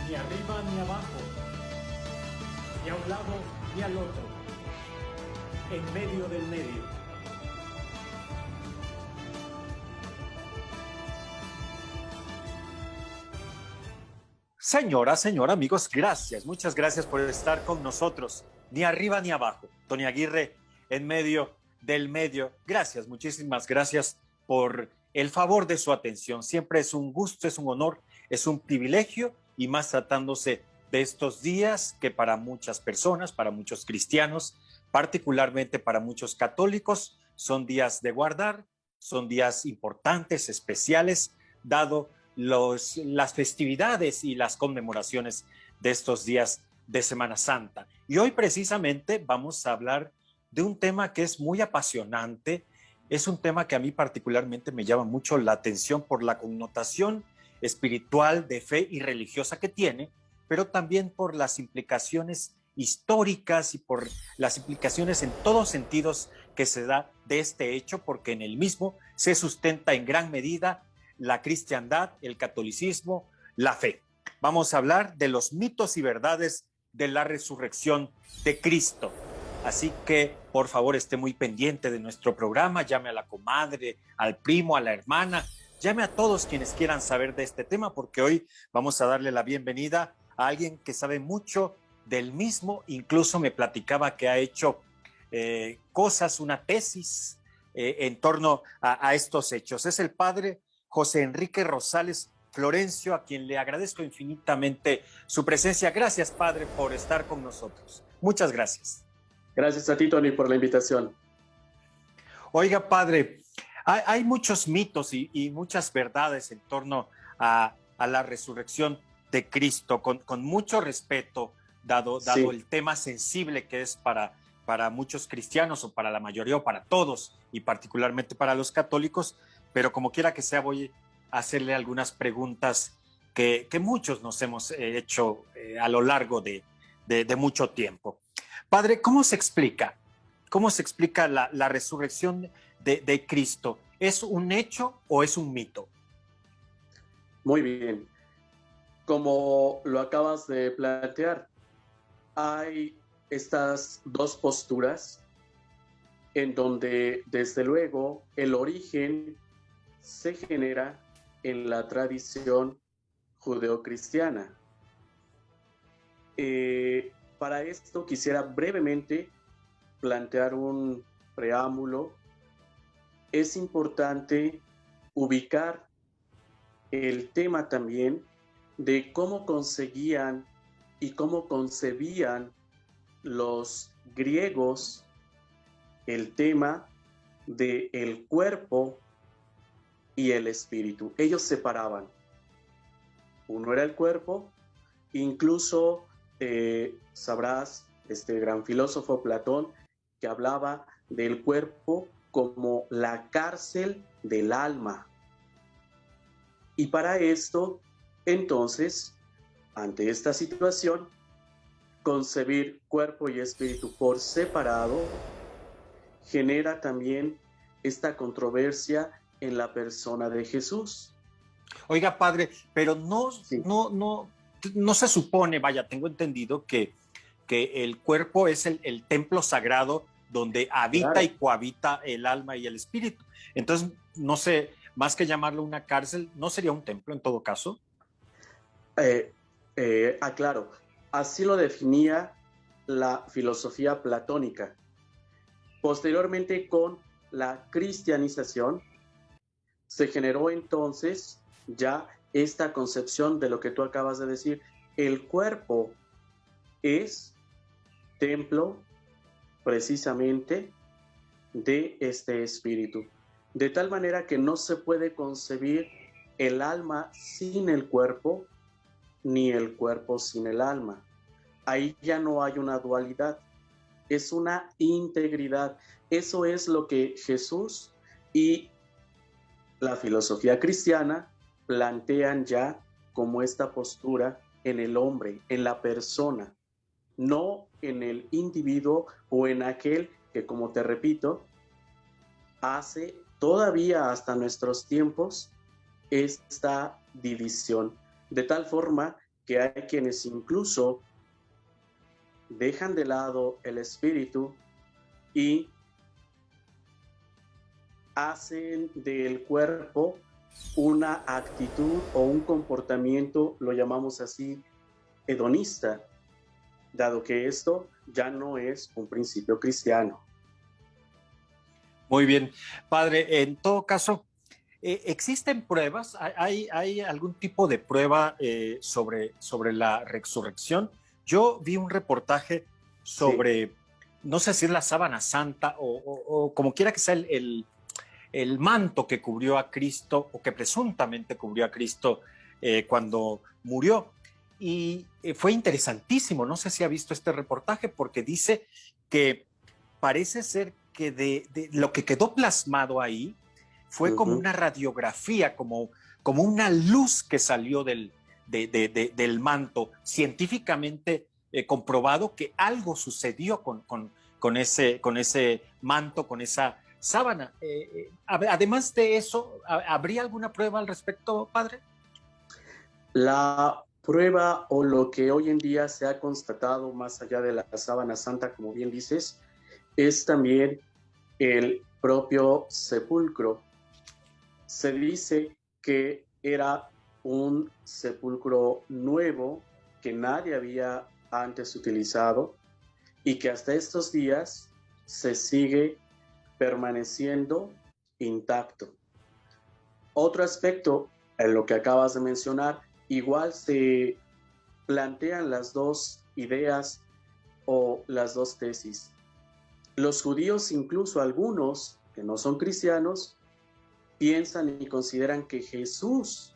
ni arriba ni abajo, ni a un lado ni al otro, en medio del medio. Señora, amigos, gracias, muchas gracias por estar con nosotros, ni arriba ni abajo. Tony Aguirre, en medio del medio. Gracias, muchísimas gracias por el favor de su atención. Siempre es un gusto, es un honor, es un privilegio, y más tratándose de estos días que para muchas personas, para muchos cristianos, particularmente para muchos católicos, son días de guardar, son días importantes, especiales, dado las festividades y las conmemoraciones de estos días de Semana Santa. Y hoy precisamente vamos a hablar de un tema que es muy apasionante. Es un tema que a mí particularmente me llama mucho la atención por la connotación espiritual, de fe y religiosa que tiene, pero también por las implicaciones históricas y por las implicaciones en todos sentidos que se da de este hecho, porque en el mismo se sustenta en gran medida la cristiandad, el catolicismo, la fe. Vamos a hablar de los mitos y verdades de la resurrección de Cristo. Así que, por favor, esté muy pendiente de nuestro programa, llame a la comadre, al primo, a la hermana, llame a todos quienes quieran saber de este tema, porque hoy vamos a darle la bienvenida a alguien que sabe mucho del mismo. Incluso me platicaba que ha hecho cosas, una tesis en torno a estos hechos. Es el padre José Enrique Rosales Florencio, a quien le agradezco infinitamente su presencia. Gracias, padre, por estar con nosotros. Muchas gracias. Gracias a ti, Tony, por la invitación. Oiga, padre, hay muchos mitos y muchas verdades en torno a la resurrección de Cristo, con mucho respeto, dado el tema sensible que es para muchos cristianos, o para la mayoría, o para todos, y particularmente para los católicos. Pero como quiera que sea, voy a hacerle algunas preguntas que muchos nos hemos hecho a lo largo de mucho tiempo. Padre, ¿cómo se explica la resurrección de Cristo? ¿Es un hecho o es un mito? Muy bien. Como lo acabas de plantear, hay estas dos posturas en donde, desde luego, el origen se genera en la tradición judeocristiana. Para esto quisiera brevemente plantear un preámbulo. Es importante ubicar el tema también de cómo conseguían y cómo concebían los griegos el tema del cuerpo y el espíritu. Ellos separaban. Uno era el cuerpo, incluso sabrás, este gran filósofo Platón, que hablaba del cuerpo como la cárcel del alma. Y para esto, entonces, ante esta situación, concebir cuerpo y espíritu por separado genera también esta controversia en la persona de Jesús. Oiga, padre, pero no se supone, vaya, tengo entendido que el cuerpo es el templo sagrado donde habita, claro, y cohabita el alma y el espíritu. Entonces, no sé, más que llamarlo una cárcel, ¿no sería un templo en todo caso? Claro, así lo definía la filosofía platónica. Posteriormente, con la cristianización, se generó entonces ya esta concepción de lo que tú acabas de decir. El cuerpo es templo precisamente de este espíritu, de tal manera que no se puede concebir el alma sin el cuerpo, ni el cuerpo sin el alma. Ahí ya no hay una dualidad, es una integridad. Eso es lo que Jesús y la filosofía cristiana plantean ya como esta postura en el hombre, en la persona, no en el individuo o en aquel que, como te repito, hace todavía hasta nuestros tiempos esta división, de tal forma que hay quienes incluso dejan de lado el espíritu y hacen del cuerpo una actitud o un comportamiento, lo llamamos así, hedonista, dado que esto ya no es un principio cristiano. Muy bien, padre, en todo caso, ¿existen pruebas? ¿Hay algún tipo de prueba sobre la resurrección? Yo vi un reportaje Sí, sobre, no sé si es la sábana santa o como quiera que sea el manto que cubrió a Cristo o que presuntamente cubrió a Cristo cuando murió. Y fue interesantísimo, no sé si ha visto este reportaje, porque dice que parece ser que de lo que quedó plasmado ahí fue como ujú, una radiografía, como una luz que salió del manto, científicamente comprobado que algo sucedió con ese manto, con esa sábana. Además de eso, ¿habría alguna prueba al respecto, padre? La prueba o lo que hoy en día se ha constatado más allá de la sábana santa, como bien dices, es también el propio sepulcro. Se dice que era un sepulcro nuevo que nadie había antes utilizado y que hasta estos días se sigue permaneciendo intacto. Otro aspecto en lo que acabas de mencionar, igual se plantean las dos ideas o las dos tesis. Los judíos, incluso algunos que no son cristianos, piensan y consideran que Jesús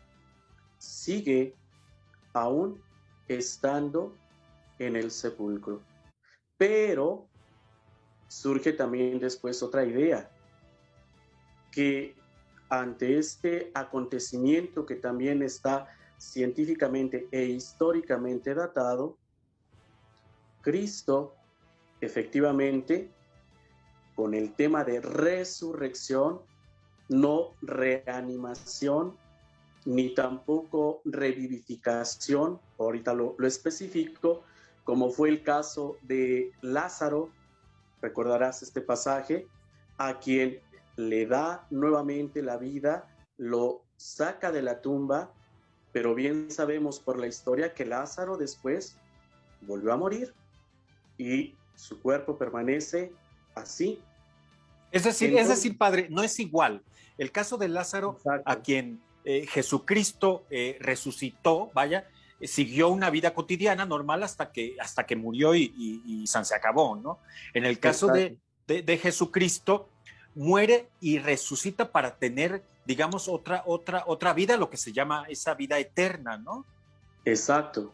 sigue aún estando en el sepulcro. Pero surge también después otra idea, que ante este acontecimiento que también está científicamente e históricamente datado, Cristo efectivamente, con el tema de resurrección, no reanimación, ni tampoco revivificación, ahorita lo especifico, como fue el caso de Lázaro, recordarás este pasaje, a quien le da nuevamente la vida, lo saca de la tumba, pero bien sabemos por la historia que Lázaro después volvió a morir y su cuerpo permanece así. Es Entonces, decir, padre, no es igual. El caso de Lázaro, a exacto, quien Jesucristo resucitó, vaya, siguió una vida cotidiana normal hasta que murió y se acabó, ¿no? En el caso exacto, de Jesucristo, muere y resucita para tener, digamos, otra vida, lo que se llama esa vida eterna, ¿no? exacto.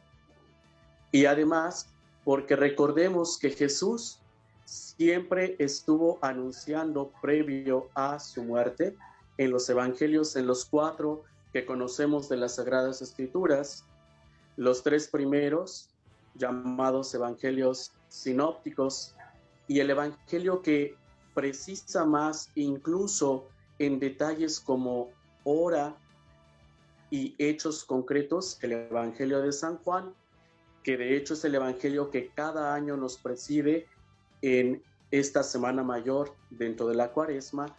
Y además, porque recordemos que Jesús siempre estuvo anunciando previo a su muerte en los evangelios, en los 4 que conocemos de las Sagradas Escrituras, los 3 primeros llamados evangelios sinópticos y el evangelio que precisa más incluso en detalles como hora y hechos concretos, el evangelio de San Juan, que de hecho es el evangelio que cada año nos preside en esta Semana Mayor dentro de la Cuaresma,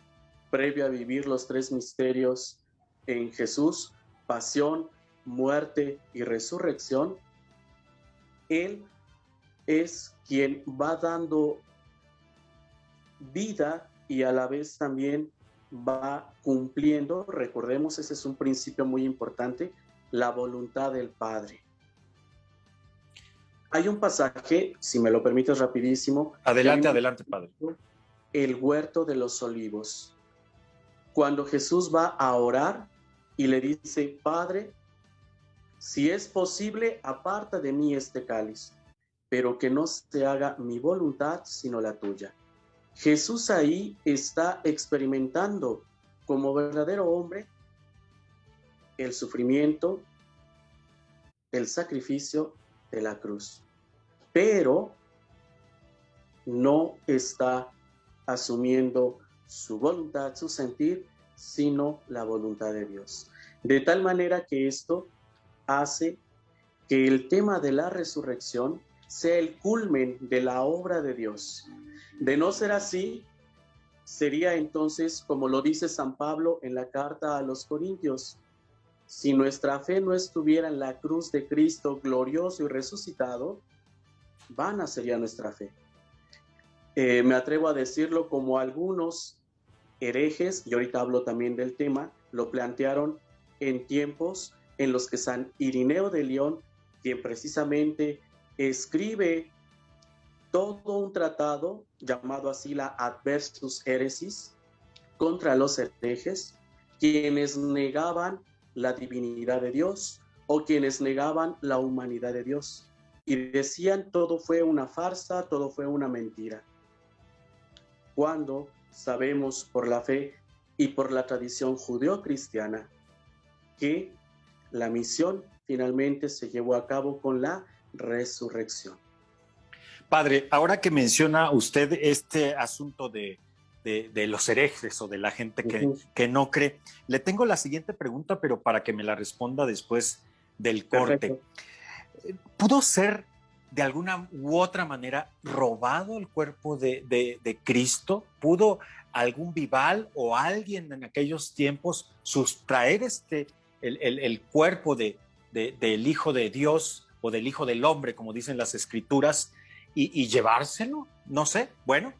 previo a vivir los 3 misterios en Jesús, pasión, muerte y resurrección. Él es quien va dando vida y a la vez también va cumpliendo, recordemos, ese es un principio muy importante, la voluntad del Padre. Hay un pasaje, si me lo permites rapidísimo, que a mí Adelante, me adelante, padre. gusta, el huerto de los olivos. Cuando Jesús va a orar y le dice, Padre, si es posible, aparta de mí este cáliz, pero que no se haga mi voluntad, sino la tuya. Jesús ahí está experimentando como verdadero hombre el sufrimiento, el sacrificio de la cruz, pero no está asumiendo su voluntad, su sentir, sino la voluntad de Dios. De tal manera que esto hace que el tema de la resurrección sea el culmen de la obra de Dios. De no ser así, sería entonces, como lo dice San Pablo en la carta a los Corintios, si nuestra fe no estuviera en la cruz de Cristo glorioso y resucitado, vana sería nuestra fe. Me atrevo a decirlo como algunos herejes, y ahorita hablo también del tema, lo plantearon en tiempos en los que San Irineo de León, quien precisamente escribe todo un tratado llamado así la Adversus Heresis contra los herejes, quienes negaban la divinidad de Dios o quienes negaban la humanidad de Dios y decían todo fue una farsa, todo fue una mentira. Cuando sabemos por la fe y por la tradición judeo-cristiana que la misión finalmente se llevó a cabo con la resurrección. Padre, ahora que menciona usted este asunto de los herejes o de la gente que no cree, le tengo la siguiente pregunta, pero para que me la responda después del corte. Perfecto. ¿Pudo ser de alguna u otra manera robado el cuerpo de Cristo? ¿Pudo algún vival o alguien en aquellos tiempos sustraer el cuerpo del Hijo de Dios o del Hijo del Hombre, como dicen las Escrituras, y llevárselo? No sé. Bueno,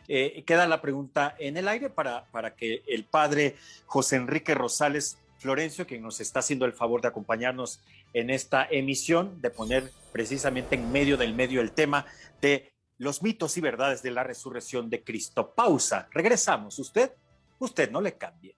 queda la pregunta en el aire para que el padre José Enrique Rosales Florencio, quien nos está haciendo el favor de acompañarnos en esta emisión, de poner precisamente en medio del medio el tema de los mitos y verdades de la resurrección de Cristo. Pausa, regresamos. Usted no le cambie.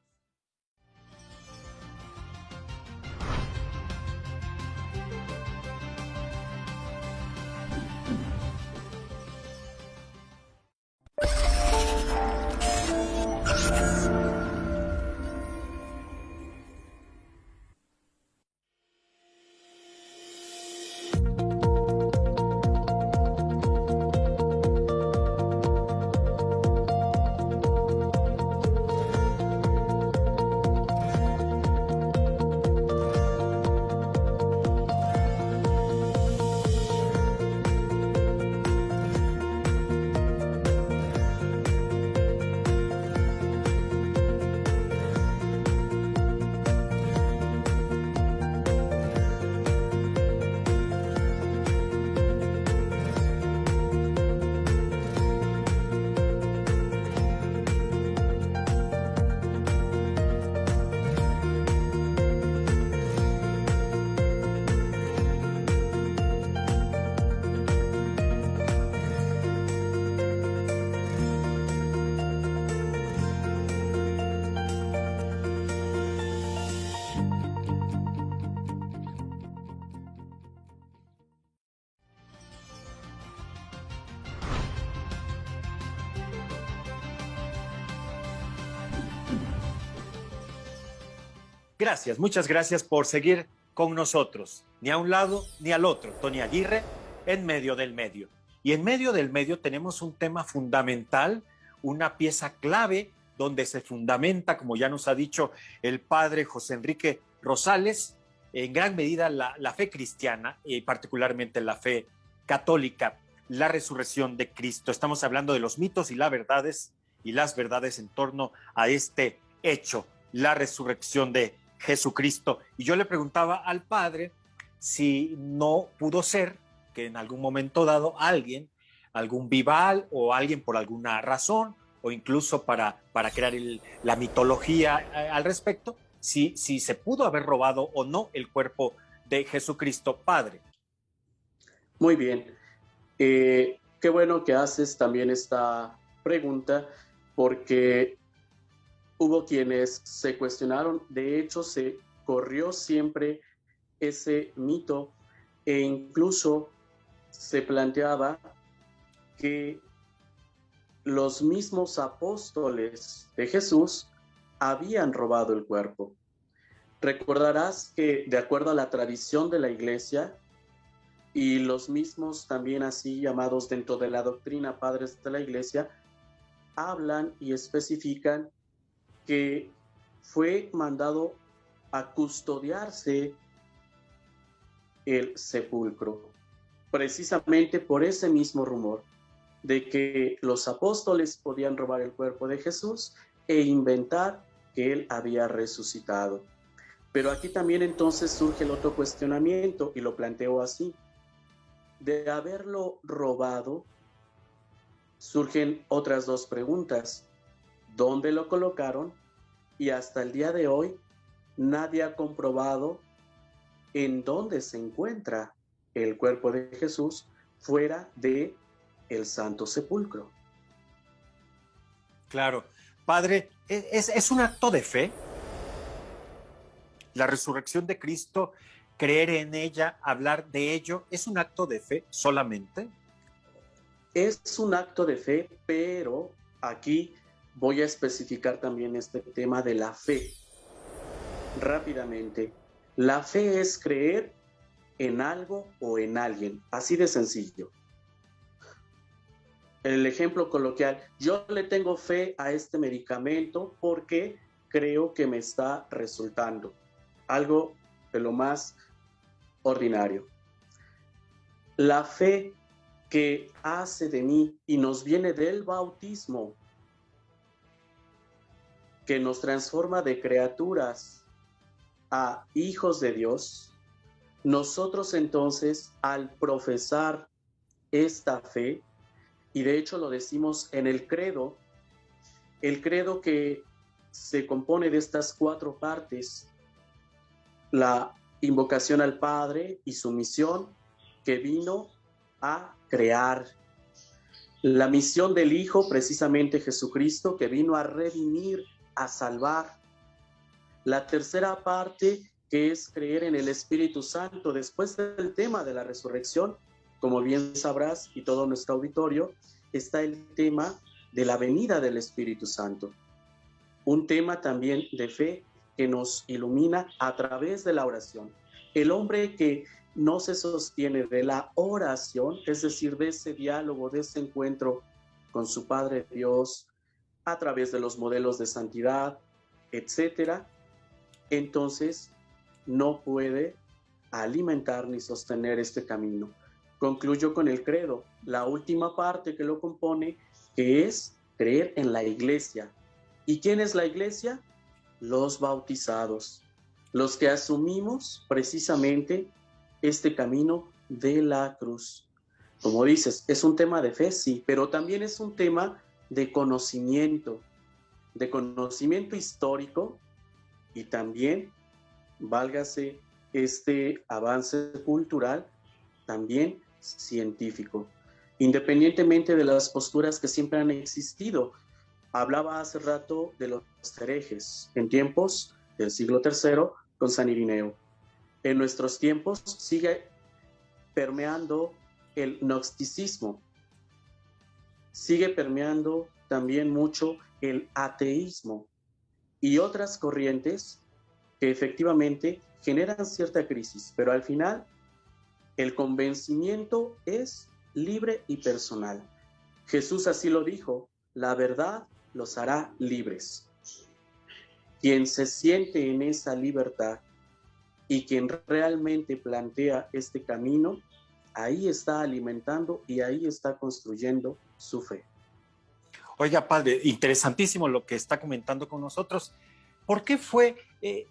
Gracias, muchas gracias por seguir con nosotros. Ni a un lado ni al otro. Tony Aguirre, en medio del medio. Y en medio del medio tenemos un tema fundamental, una pieza clave donde se fundamenta, como ya nos ha dicho el padre José Enrique Rosales, en gran medida la fe cristiana y particularmente la fe católica, la resurrección de Cristo. Estamos hablando de los mitos y las verdades en torno a este hecho, la resurrección de Jesucristo. Y yo le preguntaba al padre si no pudo ser que en algún momento dado alguien, algún vival o alguien por alguna razón o incluso para crear la mitología al respecto, si se pudo haber robado o no el cuerpo de Jesucristo. Padre. Muy bien. Qué bueno que haces también esta pregunta, porque hubo quienes se cuestionaron. De hecho, se corrió siempre ese mito e incluso se planteaba que los mismos apóstoles de Jesús habían robado el cuerpo. Recordarás que, de acuerdo a la tradición de la Iglesia, y los mismos también así llamados dentro de la doctrina padres de la Iglesia, hablan y especifican que fue mandado a custodiarse el sepulcro, precisamente por ese mismo rumor de que los apóstoles podían robar el cuerpo de Jesús e inventar que él había resucitado. Pero aquí también entonces surge el otro cuestionamiento y lo planteo así. De haberlo robado, surgen otras dos preguntas. ¿Dónde lo colocaron? Y hasta el día de hoy nadie ha comprobado en dónde se encuentra el cuerpo de Jesús fuera de el Santo Sepulcro. Claro. Padre, ¿es un acto de fe? La resurrección de Cristo, creer en ella, hablar de ello, ¿es un acto de fe solamente? Es un acto de fe, pero aquí voy a especificar también este tema de la fe. Rápidamente, la fe es creer en algo o en alguien, así de sencillo. El ejemplo coloquial, yo le tengo fe a este medicamento porque creo que me está resultando. Algo de lo más ordinario. La fe que hace de mí y nos viene del bautismo, que nos transforma de criaturas a hijos de Dios, nosotros entonces al profesar esta fe, y de hecho lo decimos en el credo que se compone de estas 4 partes, la invocación al Padre y su misión que vino a crear, la misión del Hijo, precisamente Jesucristo, que vino a redimir, a salvar, la tercera parte que es creer en el Espíritu Santo. Después del tema de la resurrección, como bien sabrás y todo nuestro auditorio, está el tema de la venida del Espíritu Santo, un tema también de fe que nos ilumina a través de la oración. El hombre que no se sostiene de la oración, es decir, de ese diálogo, de ese encuentro con su Padre Dios, a través de los modelos de santidad, etcétera, entonces no puede alimentar ni sostener este camino. Concluyo con el credo, la última parte que lo compone, que es creer en la iglesia. ¿Y quién es la iglesia? Los bautizados, los que asumimos precisamente este camino de la cruz. Como dices, es un tema de fe, sí, pero también es un tema de conocimiento histórico y también, válgase este avance cultural, también científico, independientemente de las posturas que siempre han existido. Hablaba hace rato de los herejes en tiempos del siglo III con San Irineo. En nuestros tiempos sigue permeando el gnosticismo, sigue permeando también mucho el ateísmo y otras corrientes que efectivamente generan cierta crisis, pero al final el convencimiento es libre y personal. Jesús así lo dijo, la verdad los hará libres. Quien se siente en esa libertad y quien realmente plantea este camino, ahí está alimentando y ahí está construyendo su fe. Oiga, padre, interesantísimo lo que está comentando con nosotros. ¿Por qué fue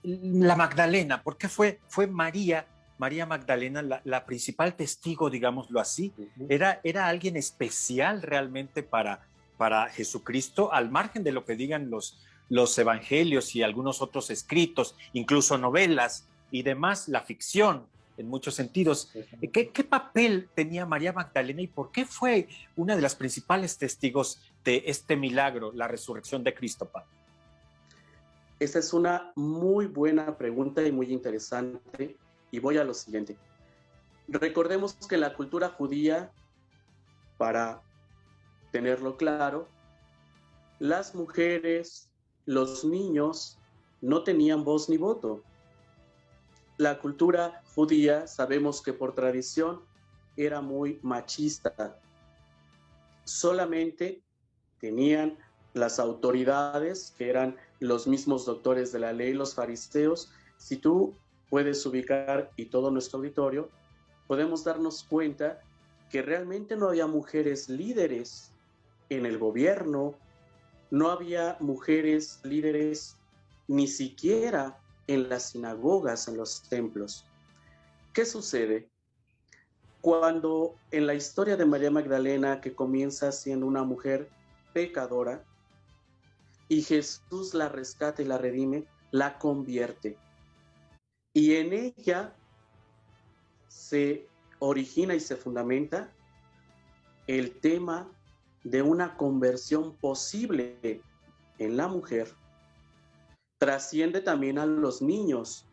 la Magdalena? ¿Por qué fue María Magdalena la principal testigo, digámoslo así? Uh-huh. ¿Era alguien especial realmente para Jesucristo, al margen de lo que digan los evangelios y algunos otros escritos, incluso novelas y demás, la ficción en muchos sentidos? ¿Qué papel tenía María Magdalena y por qué fue una de las principales testigos de este milagro, la resurrección de Cristo, padre? Esta es una muy buena pregunta y muy interesante, y voy a lo siguiente. Recordemos que la cultura judía, para tenerlo claro, las mujeres, los niños no tenían voz ni voto. La cultura judía, sabemos que por tradición era muy machista. Solamente tenían las autoridades, que eran los mismos doctores de la ley, los fariseos. Si tú puedes ubicar, y todo nuestro auditorio, podemos darnos cuenta que realmente no había mujeres líderes en el gobierno, no había mujeres líderes ni siquiera en las sinagogas, en los templos. ¿Qué sucede? Cuando en la historia de María Magdalena, que comienza siendo una mujer pecadora, y Jesús la rescata y la redime, la convierte. Y en ella se origina y se fundamenta el tema de una conversión posible en la mujer. Trasciende también a los niños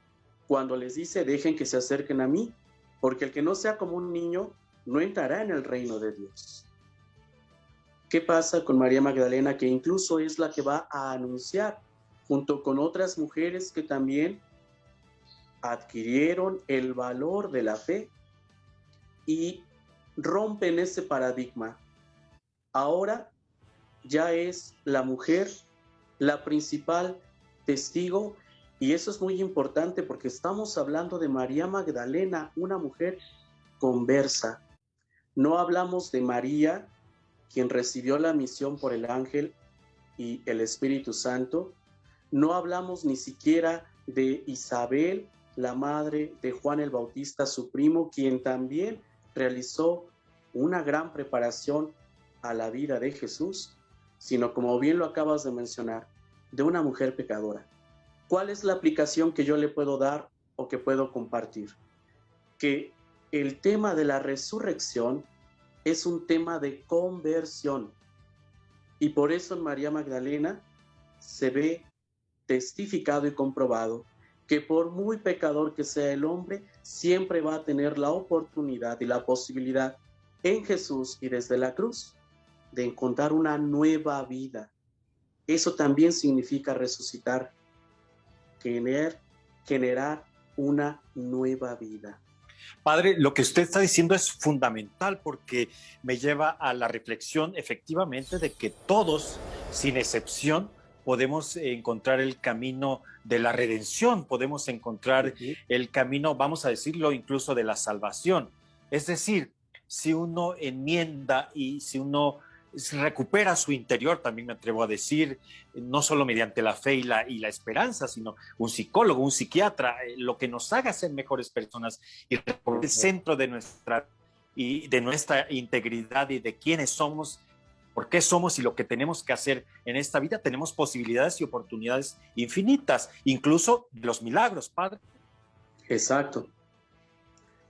cuando les dice: dejen que se acerquen a mí, porque el que no sea como un niño no entrará en el reino de Dios. ¿Qué pasa con María Magdalena? Que incluso es la que va a anunciar, junto con otras mujeres que también adquirieron el valor de la fe y rompen ese paradigma. Ahora ya es la mujer la principal testigo, y eso es muy importante porque estamos hablando de María Magdalena, una mujer conversa. No hablamos de María, quien recibió la misión por el ángel y el Espíritu Santo. No hablamos ni siquiera de Isabel, la madre de Juan el Bautista, su primo, quien también realizó una gran preparación a la vida de Jesús, sino, como bien lo acabas de mencionar, de una mujer pecadora. ¿Cuál es la aplicación que yo le puedo dar o que puedo compartir? Que el tema de la resurrección es un tema de conversión, y por eso en María Magdalena se ve testificado y comprobado que por muy pecador que sea el hombre, siempre va a tener la oportunidad y la posibilidad en Jesús y desde la cruz de encontrar una nueva vida. Eso también significa resucitar, generar una nueva vida. Padre, lo que usted está diciendo es fundamental porque me lleva a la reflexión efectivamente de que todos, sin excepción, podemos encontrar el camino de la redención, podemos encontrar el camino, vamos a decirlo, incluso de la salvación. Es decir, si uno enmienda y si uno recupera su interior, también me atrevo a decir, no solo mediante la fe y la esperanza, sino un psicólogo, un psiquiatra, lo que nos haga ser mejores personas y el centro de nuestra integridad y de quiénes somos, por qué somos y lo que tenemos que hacer en esta vida. Tenemos posibilidades y oportunidades infinitas, incluso los milagros, Padre. Exacto,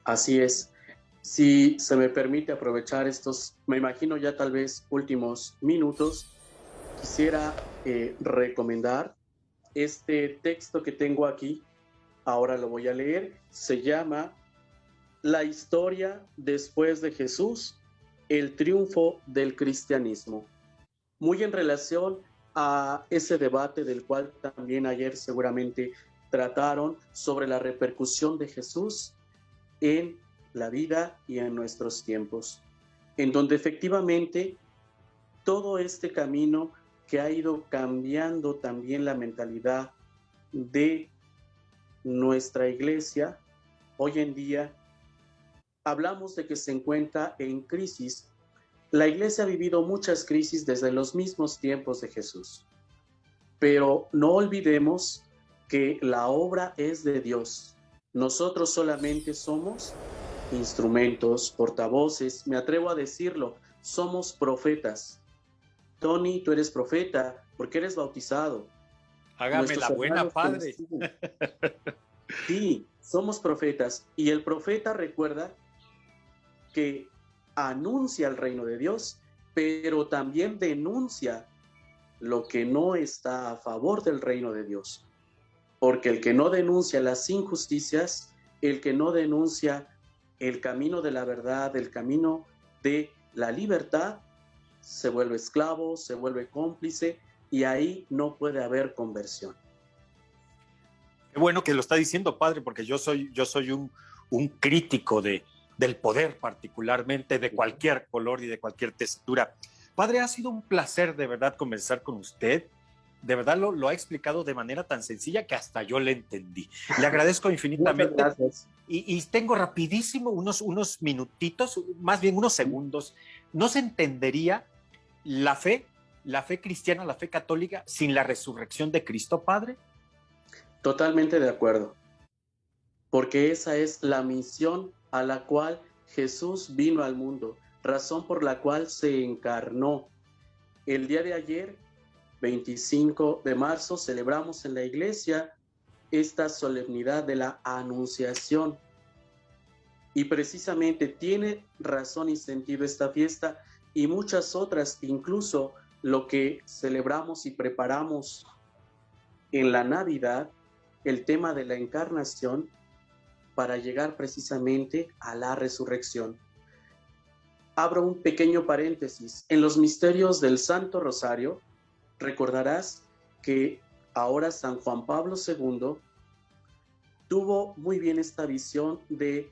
así es. Si se me permite aprovechar estos, me imagino ya tal vez últimos minutos, quisiera recomendar este texto que tengo aquí. Ahora lo voy a leer. Se llama La historia después de Jesús, el triunfo del cristianismo. Muy en relación a ese debate del cual también ayer seguramente trataron, sobre la repercusión de Jesús en la vida y en nuestros tiempos, en donde efectivamente todo este camino que ha ido cambiando también la mentalidad de nuestra iglesia, hoy en día hablamos de que se encuentra en crisis. La iglesia ha vivido muchas crisis desde los mismos tiempos de Jesús, pero no olvidemos que la obra es de Dios. Nosotros solamente somos instrumentos, portavoces, me atrevo a decirlo, somos profetas. Tony, tú eres profeta porque eres bautizado. Hágame la buena, Padre. Sí, somos profetas, y el profeta, recuerda, que anuncia el reino de Dios, pero también denuncia lo que no está a favor del reino de Dios. Porque el que no denuncia las injusticias, el que no denuncia el camino de la verdad, el camino de la libertad, se vuelve esclavo, se vuelve cómplice, y ahí no puede haber conversión. Qué bueno que lo está diciendo, Padre, porque yo soy un crítico del poder, particularmente de cualquier color y de cualquier textura. Padre, ha sido un placer de verdad conversar con usted. De verdad lo ha explicado de manera tan sencilla que hasta yo le entendí. Le agradezco infinitamente. Muchas gracias. y tengo rapidísimo unos minutitos, más bien unos segundos. ¿No se entendería la fe cristiana, la fe católica, sin la resurrección de Cristo, Padre? Totalmente de acuerdo, porque esa es la misión a la cual Jesús vino al mundo, razón por la cual se encarnó. El día de ayer, 25 de marzo, celebramos en la iglesia esta solemnidad de la Anunciación. Y precisamente tiene razón y sentido esta fiesta y muchas otras, incluso lo que celebramos y preparamos en la Navidad, el tema de la encarnación, para llegar precisamente a la resurrección. Abro un pequeño paréntesis. En los misterios del Santo Rosario, recordarás que ahora San Juan Pablo II tuvo muy bien esta visión de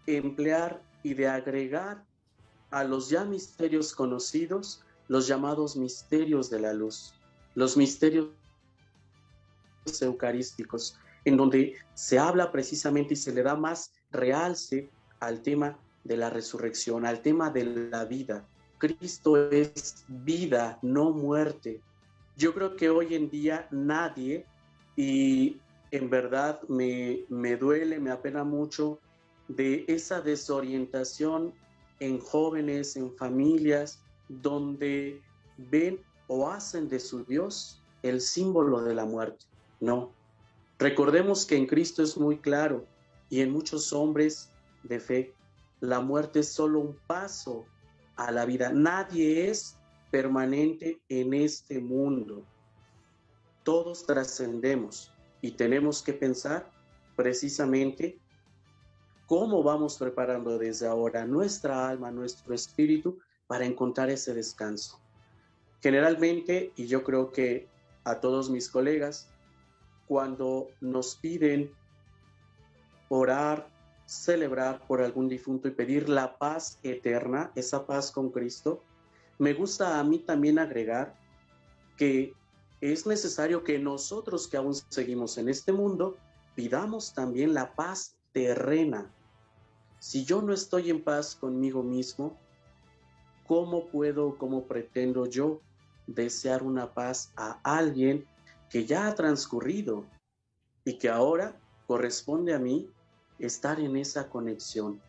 emplear y de agregar a los ya misterios conocidos los llamados misterios de la luz, los misterios eucarísticos, en donde se habla precisamente y se le da más realce al tema de la resurrección, al tema de la vida. Cristo es vida, no muerte. Yo creo que hoy en día nadie, y en verdad me duele, me apena mucho, de esa desorientación en jóvenes, en familias, donde ven o hacen de su Dios el símbolo de la muerte. No. Recordemos que en Cristo es muy claro, y en muchos hombres de fe, la muerte es solo un paso a la vida. Nadie es permanente en este mundo. Todos trascendemos y tenemos que pensar precisamente cómo vamos preparando desde ahora nuestra alma, nuestro espíritu para encontrar ese descanso. Generalmente, y yo creo que a todos mis colegas, cuando nos piden orar, celebrar por algún difunto y pedir la paz eterna, esa paz con Cristo, me gusta a mí también agregar que es necesario que nosotros que aún seguimos en este mundo, pidamos también la paz terrena. Si yo no estoy en paz conmigo mismo, ¿cómo pretendo yo desear una paz a alguien que ya ha transcurrido y que ahora corresponde a mí estar en esa conexión?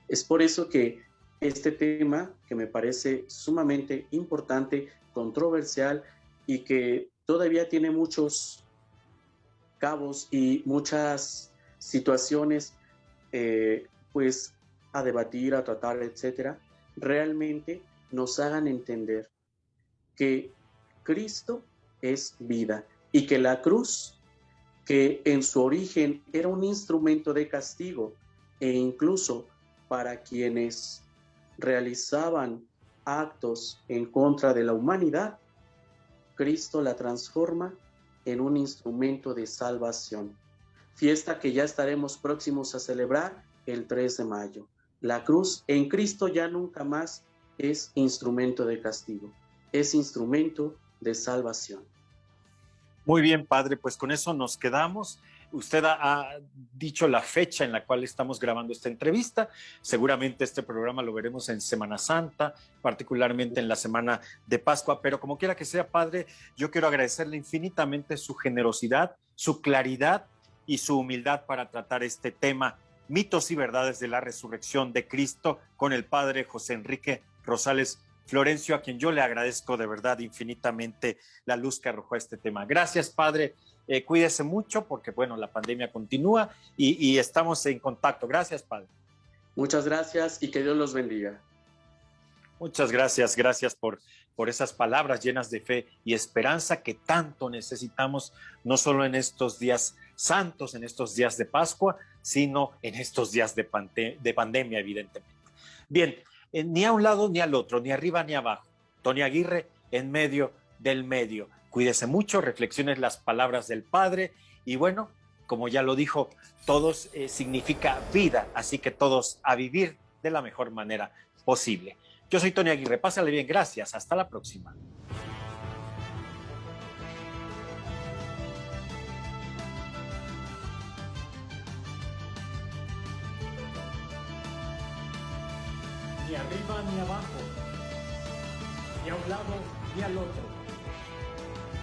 Es por eso que este tema, que me parece sumamente importante, controversial y que todavía tiene muchos cabos y muchas situaciones pues a debatir, a tratar, etcétera, realmente nos hagan entender que Cristo es vida y que la cruz, que en su origen era un instrumento de castigo e incluso para quienes realizaban actos en contra de la humanidad, Cristo la transforma en un instrumento de salvación. Fiesta que ya estaremos próximos a celebrar el 3 de mayo. La cruz en Cristo ya nunca más es instrumento de castigo, es instrumento de salvación. Muy bien, Padre, pues con eso nos quedamos. Usted ha dicho la fecha en la cual estamos grabando esta entrevista. Seguramente este programa lo veremos en Semana Santa, particularmente en la semana de Pascua, pero como quiera que sea, Padre, yo quiero agradecerle infinitamente su generosidad, su claridad y su humildad para tratar este tema, mitos y verdades de la resurrección de Cristo, con el Padre José Enrique Rosales Florencio, a quien yo le agradezco de verdad infinitamente la luz que arrojó este tema. Gracias, Padre. Cuídese mucho porque, bueno, la pandemia continúa y estamos en contacto. Gracias, Padre. Muchas gracias y que Dios los bendiga. Muchas gracias, gracias por esas palabras llenas de fe y esperanza que tanto necesitamos, no solo en estos días santos, en estos días de Pascua, sino en estos días de pandemia, evidentemente. Bien, ni a un lado ni al otro, ni arriba ni abajo. Tony Aguirre en medio del medio. Cuídese mucho, reflexiones las palabras del Padre y bueno, como ya lo dijo, todos significa vida, así que todos a vivir de la mejor manera posible. Yo soy Tony Aguirre, pásale bien, gracias, hasta la próxima. ni arriba ni abajo, ni a un lado ni al otro,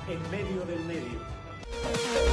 en medio del medio.